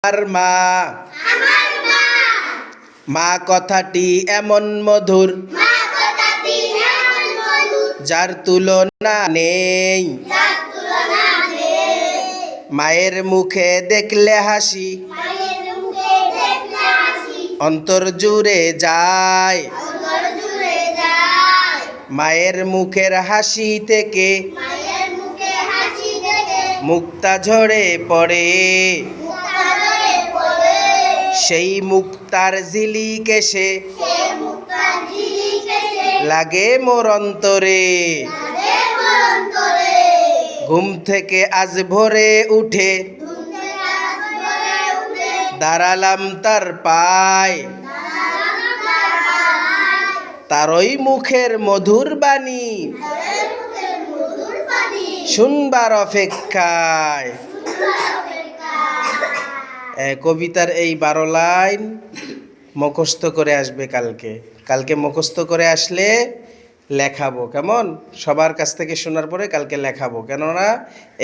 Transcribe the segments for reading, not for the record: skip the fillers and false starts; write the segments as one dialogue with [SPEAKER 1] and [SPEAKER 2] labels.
[SPEAKER 1] আর মা মা কথাটি এমন মধুর যার তুলনা নেই। মায়ের মুখে দেখলে হাসি অন্তর জুড়ে যায়। মায়ের মুখের হাসি থেকে মুক্তা ঝরে পড়ে, সেই মুক্তার ঝিলিক এসে লাগে মোর অন্তরে। ঘুম থেকে আজ ভোরে উঠে দাঁড়ালাম তার পায়, তারই মুখের মধুর বাণী শুনবার অপেক্ষায়। কবিতার এই 12 লাইন মুখস্থ করে আসবে কালকে মুখস্থ করে আসলে লেখাবো, কেমন? সবার কাছ থেকে শোনার পরে কালকে লেখাবো, কেননা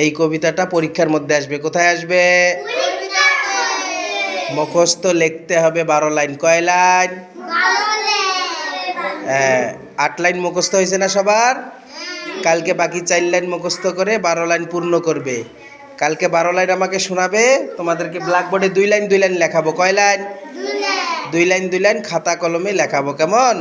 [SPEAKER 1] এই কবিতাটা পরীক্ষার মধ্যে আসবে। কোথায় আসবে? মুখস্থ লিখতে হবে 12 লাইন। কয় লাইন? 8 লাইন মুখস্থ হয়েছে না সবার? কালকে বাকি 4 লাইন মুখস্থ করে 12 লাইন পূর্ণ করবে। কালকে 12 লাইন আমাকে শোনাবে, তোমাদেরকে ব্ল্যাকবোর্ডে 2 লাইন 2 লাইন লেখাবো। কয় লাইন? 2 লাইন 2 লাইন খাতা কলমে লেখাবো, কেমন?